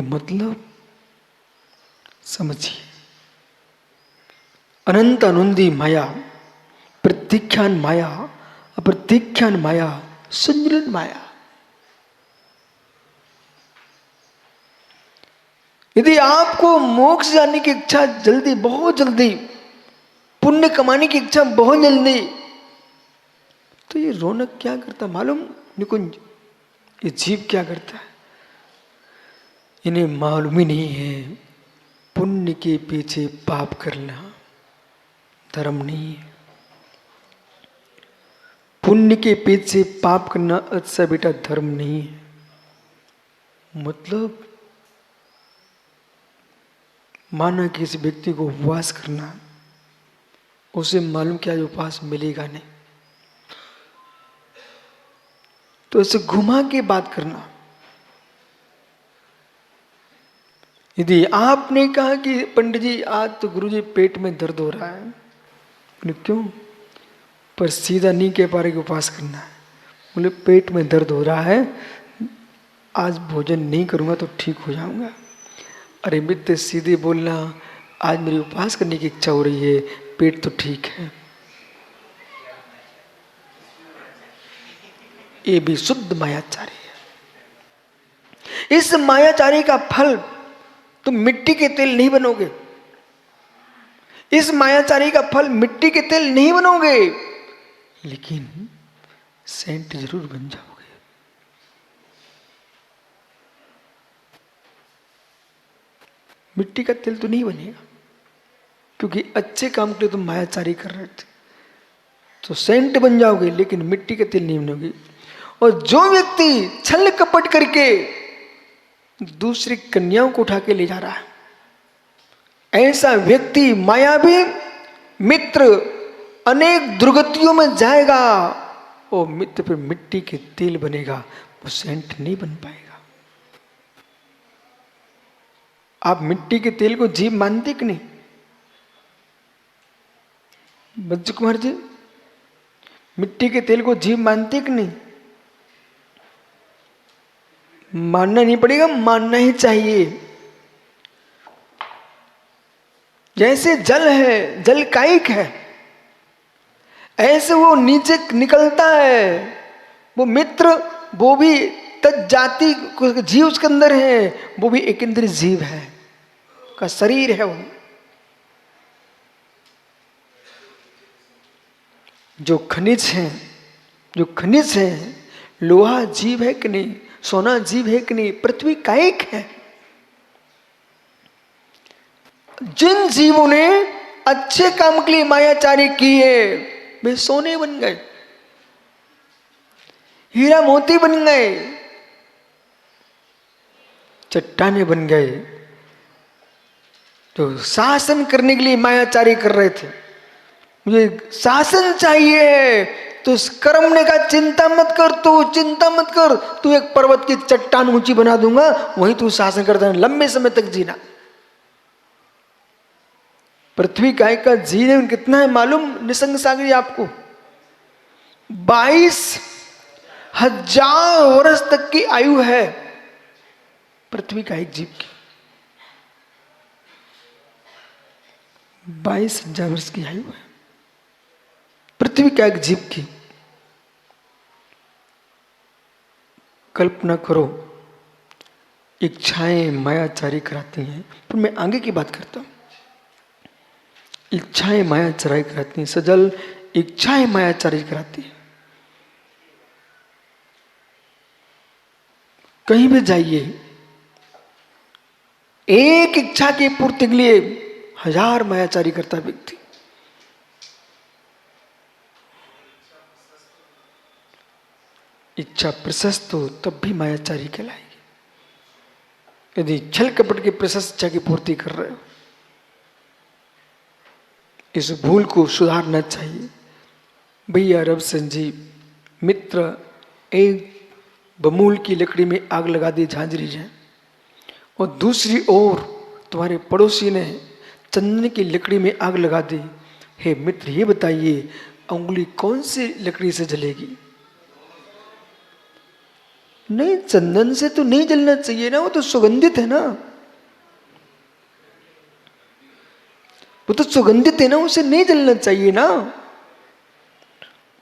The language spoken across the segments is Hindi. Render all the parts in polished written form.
मतलब समझिए, अनंत अनुंदी माया, प्रतीख्यान माया, अप्रतीख्यान माया, सुंदरन माया। यदि आपको मोक्ष जाने की इच्छा जल्दी, बहुत जल्दी, पुण्य कमाने की इच्छा बहुत जल्दी, तो ये रौनक क्या करता मालूम निकुंज? ये जीव क्या करता है? इन्हें मालूम ही नहीं है पुण्य के पीछे पाप करना धर्म नहीं है। पुण्य के पीछे पाप करना अच्छा बेटा धर्म नहीं है। मतलब माना किसी व्यक्ति को उपवास करना, उसे मालूम क्या उपवास मिलेगा नहीं, तो उसे घुमा के बात करना। यदि आपने कहा कि पंडित जी आज तो गुरुजी पेट में दर्द हो रहा है, बोले क्यों? पर सीधा नहीं कह पा रहे कि उपवास करना है। बोले पेट में दर्द हो रहा है, आज भोजन नहीं करूंगा तो ठीक हो जाऊंगा। अरे मित्र सीधे बोलना, आज मेरी उपवास करने की इच्छा हो रही है, पेट तो ठीक है। ये भी शुद्ध मायाचारी है। इस मायाचारी का फल तुम मिट्टी के तेल नहीं बनोगे। इस मायाचारी का फल मिट्टी के तेल नहीं बनोगे, लेकिन सेंट जरूर बन जाओगे। मिट्टी का तेल तो नहीं बनेगा, क्योंकि अच्छे काम के लिए तुम मायाचारी कर रहे थे। तो सेंट बन जाओगे, लेकिन मिट्टी के तेल नहीं बनोगे। और जो व्यक्ति छल कपट करके दूसरी कन्याओं को उठा के ले जा रहा है, ऐसा व्यक्ति मायावी मित्र अनेक दुर्गतियों में जाएगा। वो मित्र फिर मिट्टी के तेल बनेगा, वो सेंट नहीं बन पाएगा। आप मिट्टी के तेल को जीव मानते कि नहीं? बच्चू कुमार जी, मिट्टी के तेल को जीव मानते कि नहीं? मानना नहीं पड़ेगा, मानना ही चाहिए। जैसे जल है, जल कायिक है, ऐसे वो नीचे निकलता है। वो मित्र, वो भी तज्जाति जीव उसके अंदर है, वो भी एक इंद्रिय जीव है, का शरीर है वो। जो खनिज है, जो खनिज है, लोहा जीव है कि नहीं, सोना जीव है कि नहीं, पृथ्वी कायिक है। जिन जीवों ने अच्छे काम के लिए मायाचारी किए, वे सोने बन गए, हीरा मोती बन गए, चट्टाने बन गए। तो शासन करने के लिए मायाचारी कर रहे थे, मुझे शासन चाहिए, तो उस कर्म ने कहा चिंता मत कर, तू चिंता मत कर, तू एक पर्वत की चट्टान ऊंची बना दूंगा, वहीं तू शासन करता है, लंबे समय तक जीना। पृथ्वी काय का जीवन कितना है मालूम निसंग सागरी आपको? 22,000 वर्ष तक की आयु है पृथ्वी का एक जीव की। 22,000 वर्ष की आयु है पृथ्वी का एक जीव की। कल्पना करो, इच्छाएं मायाचारी कराती हैं। पर मैं आगे की बात करता हूं। इच्छाएं मायाचारी कराती हैं, सजल इच्छाएं मायाचारी कराती है। कहीं भी जाइए, एक इच्छा की पूर्ति के लिए 1000 मायाचारी करता व्यक्ति। इच्छा प्रशस्त हो तब भी मायाचारी कहलाएगी। यदि छल कपट की प्रशस्त इच्छा की पूर्ति कर रहे हो, इस भूल को सुधारना चाहिए। भैया रब संजीव मित्र एक बमूल की लकड़ी में आग लगा दी झांझरी है, और दूसरी ओर तुम्हारे पड़ोसी ने चंदन की लकड़ी में आग लगा दी। हे मित्र, ये बताइए उंगली कौन सी लकड़ी से जलेगी? नहीं, चंदन से तो नहीं जलना चाहिए ना, वो तो सुगंधित है ना, वो तो सुगंधित है ना, उसे नहीं जलना चाहिए ना।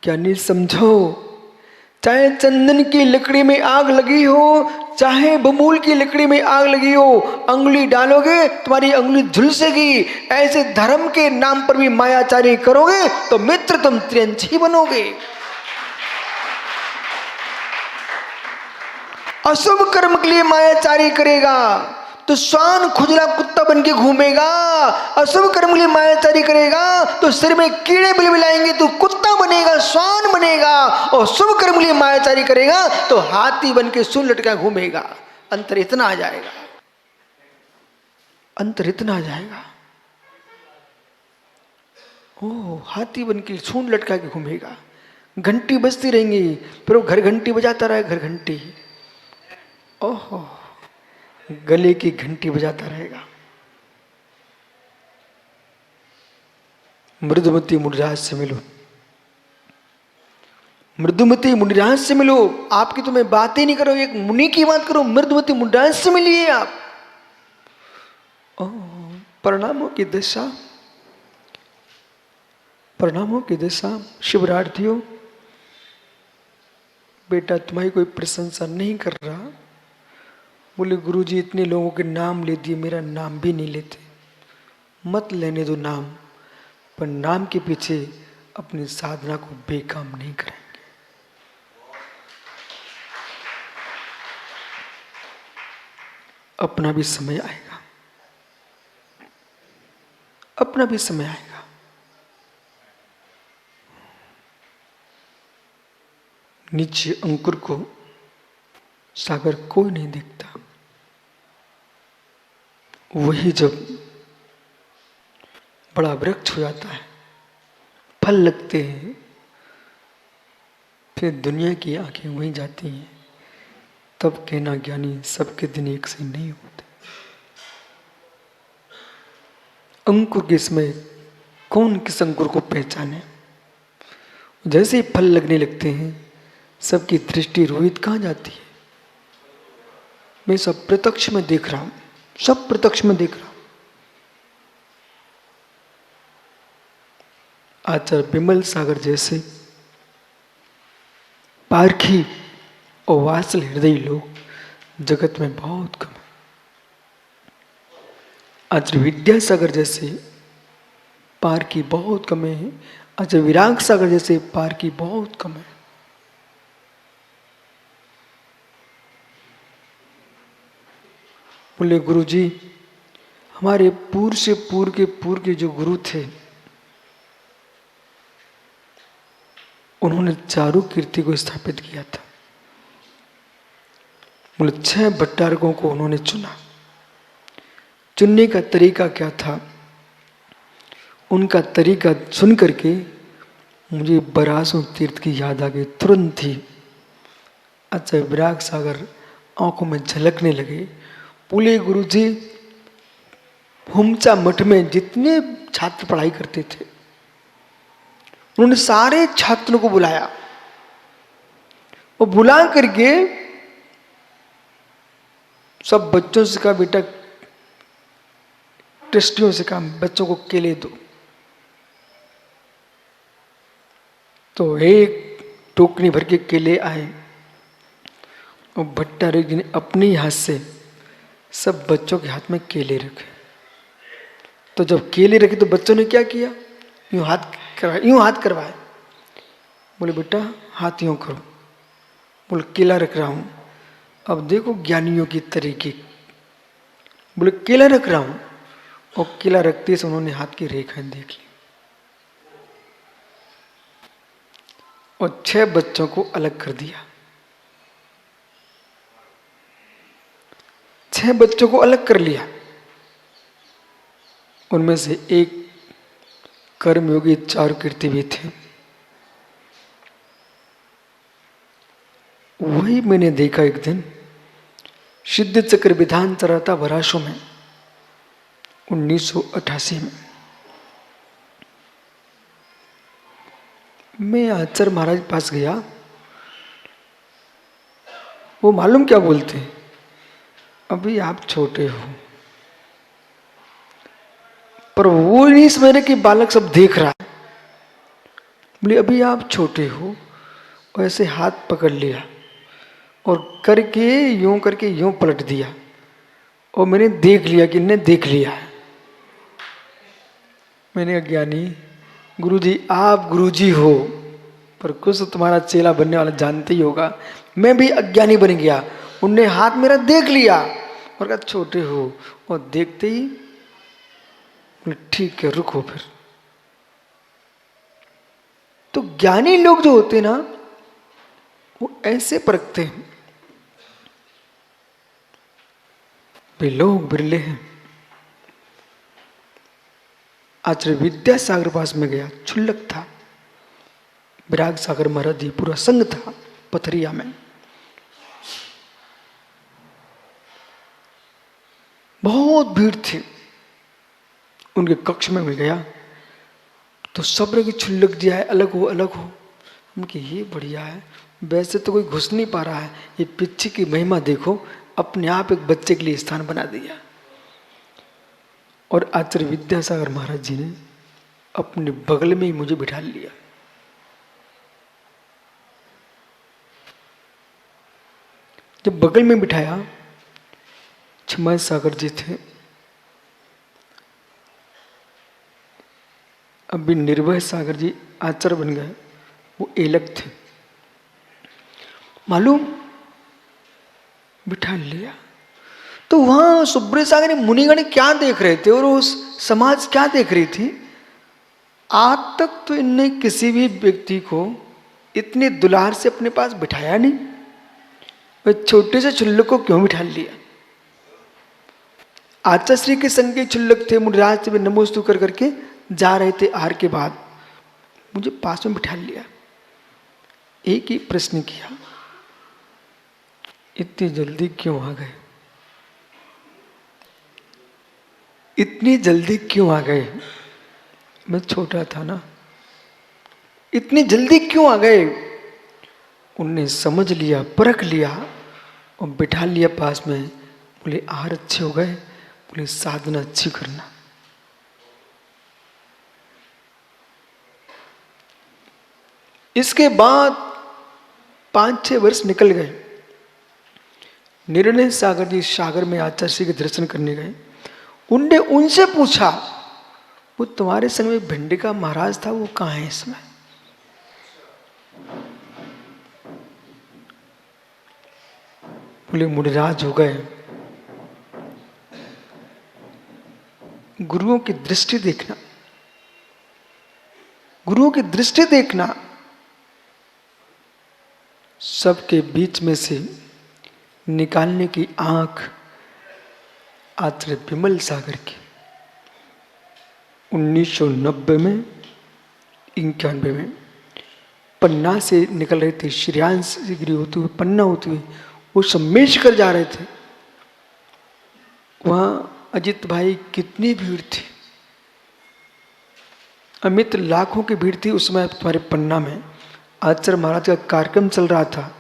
क्या नहीं समझो, चाहे चंदन की लकड़ी में आग लगी हो, चाहे बबूल की लकड़ी में आग लगी हो, अंगुली डालोगे तुम्हारी अंगुली झुलसेगी। ऐसे धर्म के नाम पर भी मायाचारी करोगे तो मित्र तुम त्रियंची बनोगे। अशुभ कर्म के लिए मायाचारी करेगा तो श्वान खुजला कुत्ता बन के घूमेगा। अशुभ कर्म के लिए मायाचारी करेगा तो सिर में कीड़े बिलबिलाएंगे, तो कुत्ता बनेगा, श्वान बनेगा। और शुभ कर्म के लिए मायाचारी करेगा तो हाथी बन के सूंड लटका घूमेगा। अंतर इतना आ जाएगा, अंतर इतना आ जाएगा। ओ, हाथी बन के सूंड लटका के घूमेगा, घंटी बजती रहेंगी, फिर वो घर घंटी बजाता रहे, घर घंटी, ओहो, गले की घंटी बजाता रहेगा। मृदुमती मुनिराज से मिलो, मृदुमती मुनिराज से मिलो। आपकी तो मैं बात ही नहीं करो, एक मुनि की बात करो, मृदुमती मुनिराज से मिलिए आप। प्रणामों की दशा, प्रणामों की दशा। शिवरार्थियों, बेटा तुम्हारी कोई प्रशंसा नहीं कर रहा। बोले गुरुजी इतने लोगों के नाम ले दिए, मेरा नाम भी नहीं लेते। मत लेने दो नाम, पर नाम के पीछे अपनी साधना को बेकाम नहीं करेंगे। अपना भी समय आएगा, अपना भी समय आएगा। नीचे अंकुर को सागर कोई नहीं देखता, वही जब बड़ा वृक्ष हो जाता है, फल लगते हैं, फिर दुनिया की आंखें वहीं जाती हैं, तब कहना ज्ञानी सबके दिन एक से नहीं होते। अंकुर के समय कौन किस अंकुर को पहचाने। जैसे ही फल लगने लगते हैं, सबकी दृष्टि रोहित कहाँ जाती है। मैं सब प्रत्यक्ष में देख रहा हूं, सब प्रत्यक्ष में देख रहा हूं। आचार्य विमल सागर जैसे पारखी और वात्सल हृदय लोग जगत में बहुत कम है। आचार्य विद्यासागर जैसे पारखी बहुत कम है। आचार्य विराग सागर जैसे पारखी बहुत कम है। बोले गुरुजी, हमारे पूर्व से पूर्व के जो गुरु थे, उन्होंने चारु कीर्ति को स्थापित किया था। बोले 6 भट्टारकों को उन्होंने चुना। चुनने का तरीका क्या था, उनका तरीका सुन करके मुझे बरासों तीर्थ की याद आ गई तुरंत ही। अच्छा, विराग सागर आंखों में झलकने लगे। बोले गुरुजी, हुमचा मठ में जितने छात्र पढ़ाई करते थे, उन्होंने सारे छात्रों को बुलाया और बुला करके सब बच्चों से कहा, बेटा ट्रस्टियों से कहा बच्चों को केले दो। तो एक टोकरी भर के केले आए और भट्टारक जी ने अपने हाथ से सब बच्चों के हाथ में केले रखे। तो जब केले रखे तो बच्चों ने क्या किया, यूं हाथ करवाए। बोले बेटा हाथ यूं करो। बोले केला रख रहा हूं, अब देखो ज्ञानियों की तरीके। बोले केला रख रहा हूं, और केला रखते से उन्होंने हाथ की रेखाएं देख ली और 6 बच्चों को अलग कर दिया। 6 बच्चों को अलग कर लिया। उनमें से एक कर्मयोगी चारु कीर्ति भी थे। वही मैंने देखा एक दिन सिद्ध चक्र विधान चला था वरासो में 1988 में। मैं आचार्य महाराज के पास गया। वो मालूम क्या बोलते हैं, अभी आप छोटे हो। पर वो नहीं समझ रहे कि बालक सब देख रहा है। बोले अभी आप छोटे हो, और ऐसे हाथ पकड़ लिया और करके यूं पलट दिया, और मैंने देख लिया कि इन्हें देख लिया है। मैंने अज्ञानी गुरुजी, आप गुरुजी हो, पर कुछ तो तुम्हारा चेला बनने वाला जानते ही होगा। मैं भी अज्ञानी बन गया, उनने हाथ मेरा देख लिया और कहा छोटे हो, और देखते ही बोले ठीक है रुको फिर। तो ज्ञानी लोग जो होते हैं ना, वो ऐसे परखते हैं। वे लोग बिरले हैं। आचार्य विद्यासागर पास में गया, क्षुल्लक था, विराग सागर महाराज जी पूरा संग था पथरिया में। बहुत भीड़ थी। उनके कक्ष में मैं गया तो सब लोग क्षुल्लक जी आए, अलग हो अलग हो। उनके ये बढ़िया है, वैसे तो कोई घुस नहीं पा रहा है, ये पिछी की महिमा देखो, अपने आप एक बच्चे के लिए स्थान बना दिया। और आचार्य विद्यासागर महाराज जी ने अपने बगल में ही मुझे बिठा लिया। जब बगल में बिठाया, छिमय सागर जी थे, अभी निर्भय सागर जी आचार्य बन गए, वो एलक थे। मालूम बिठा लिया तो वहां सुब्रत सागर मुनिगण क्या देख रहे थे और उस समाज क्या देख रही थी। आज तक तो इनने किसी भी व्यक्ति को इतने दुलार से अपने पास बिठाया नहीं, वह छोटे से छुल्लक को क्यों बिठा लिया। आचार्य श्री के संग के छुल्लक थे, मुनिराज से नमोस्तु कर करके जा रहे थे आहार के बाद, मुझे पास में बिठा लिया। एक ही प्रश्न किया, इतनी जल्दी क्यों आ गए, इतनी जल्दी क्यों आ गए। मैं छोटा था ना, इतनी जल्दी क्यों आ गए। उनने समझ लिया, परख लिया और बिठा लिया पास में। बोले आहार अच्छे हो गए, बोले साधना अच्छी करना। इसके बाद 5-6 वर्ष निकल गए। निर्णय सागर जी सागर में आचार्य श्री के दर्शन करने गए। उनने उनसे पूछा, वो तुम्हारे संग में भिंडिका महाराज था, वो कहाँ है इसमें। बोले मुनिराज हो गए। गुरुओं की दृष्टि देखना, गुरुओं की दृष्टि देखना। सबके बीच में से निकालने की आंख आचार्य विमल सागर की 1990 में 91 में पन्ना से निकल रहे थे, श्रेयांश गिरी होते हुए पन्ना होते हुए वो सम्मेश कर जा रहे थे। वहां अजित भाई कितनी भीड़ थी, अमित लाखों की भीड़ थी उस समय। तुम्हारे पन्ना में आचार्य महाराज का कार्यक्रम चल रहा था,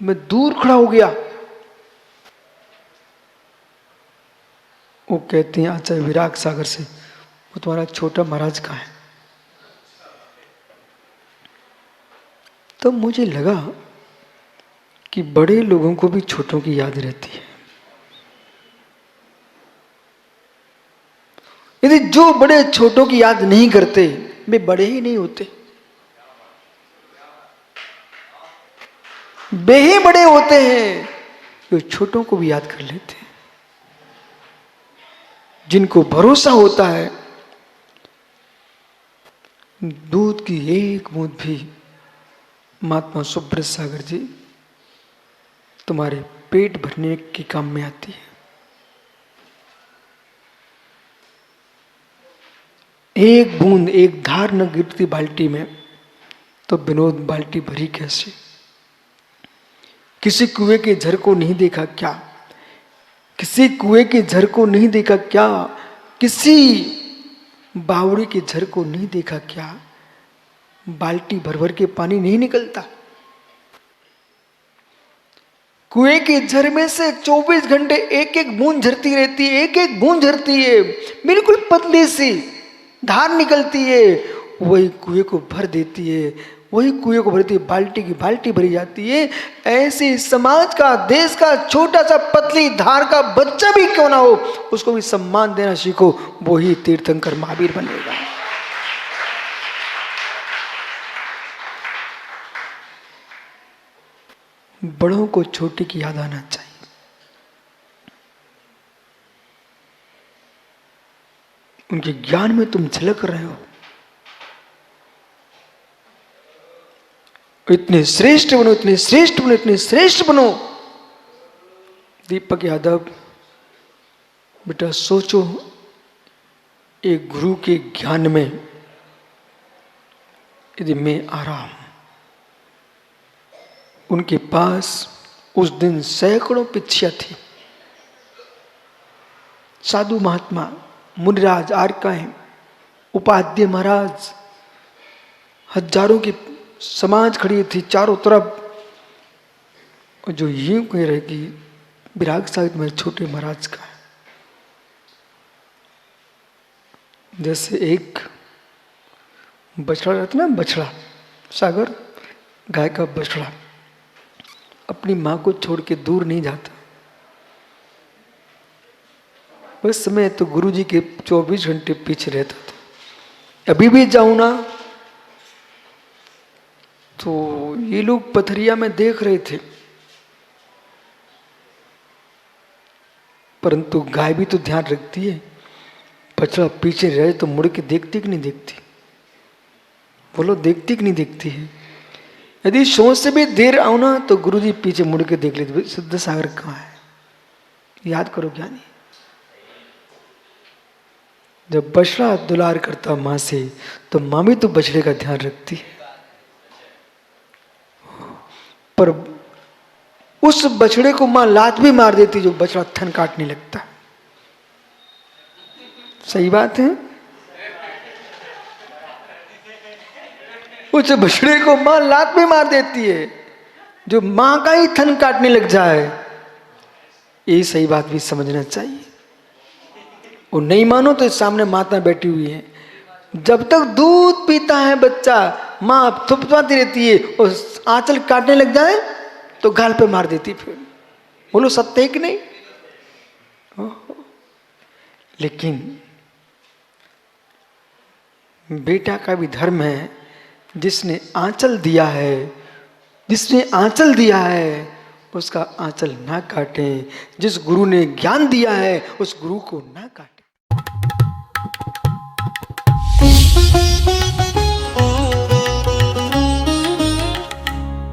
मैं दूर खड़ा हो गया। वो कहते हैं आचार्य विराग सागर से, वो तुम्हारा छोटा महाराज कहाँ है। तो मुझे लगा कि बड़े लोगों को भी छोटों की याद रहती है। यदि जो बड़े छोटों की याद नहीं करते, वे बड़े ही नहीं होते। वे ही बड़े होते हैं जो छोटों को भी याद कर लेते हैं, जिनको भरोसा होता है दूध की एक बूंद भी महात्मा सुब्रत सागर जी तुम्हारे पेट भरने के काम में आती है। एक बूंद, एक धार न गिरती बाल्टी में तो विनोद बाल्टी भरी कैसे। किसी कुएं के झर को नहीं देखा क्या, किसी कुएं के झर को नहीं देखा क्या, किसी बावड़ी के झर को नहीं देखा क्या, बाल्टी भर भर के पानी नहीं निकलता। कुएं के झरने से 24 घंटे एक एक बूंद झरती रहती है, एक एक बूंद झरती है, बिल्कुल पतली सी धार निकलती है, वही कुएं को भर देती है, वही कुएं को भरती है, बाल्टी की बाल्टी भरी जाती है। ऐसे समाज का, देश का छोटा सा पतली धार का बच्चा भी क्यों ना हो, उसको भी सम्मान देना सीखो, वही तीर्थंकर महावीर बनेगा। बड़ों को छोटे की याद आना चाहिए। उनके ज्ञान में तुम झलक रहे हो, इतने श्रेष्ठ बनो, इतने श्रेष्ठ बनो, इतने श्रेष्ठ बनो। दीपक यादव, बेटा सोचो, एक गुरु के ज्ञान में यदि मैं आ रहा हूं, उनके पास उस दिन सैकड़ों पिछिया थी, साधु महात्मा, मुनिराज, आर्काएं, उपाध्याय महाराज, हजारों की समाज खड़ी थी चारों तरफ। और जो यूं कह रहे कि विराग साहित्य में छोटे महाराज का है, जैसे एक बछड़ा रहता ना, बछड़ा, सागर गाय का बछड़ा अपनी मां को छोड़ के दूर नहीं जाता। बस मैं तो गुरुजी के 24 घंटे पीछे रहता था। अभी भी जाऊं ना तो ये लोग पथरिया में देख रहे थे, परंतु गाय भी तो ध्यान रखती है। बछड़ा पीछे रहे तो मुड़ के देखती कि नहीं देखती? बोलो, देखती कि नहीं देखती है? यदि सोच से भी देर आओ ना तो गुरुजी पीछे मुड़ के देख लेते, सिद्ध सागर कहाँ है, याद करो ज्ञानी। जब बछड़ा दुलार करता मां से, तो मां भी तो बछड़े का ध्यान रखती है। पर उस बछड़े को मां लात भी मार देती जो बछड़ा थन काटने लगता। सही बात है। उस बछड़े को मां लात भी मार देती है जो मां का ही थन काटने लग जाए। ये सही बात भी समझना चाहिए। वो नहीं मानो तो सामने माता बैठी हुई है, जब तक दूध पीता है बच्चा, मां थपथपाती रहती है, और आंचल काटने लग जाए तो गाल पे मार देती। फिर बोलो सत्य है कि नहीं? लेकिन बेटा का भी धर्म है, जिसने आंचल दिया है, जिसने आंचल दिया है उसका आंचल ना काटें। जिस गुरु ने ज्ञान दिया है उस गुरु को ना काटें।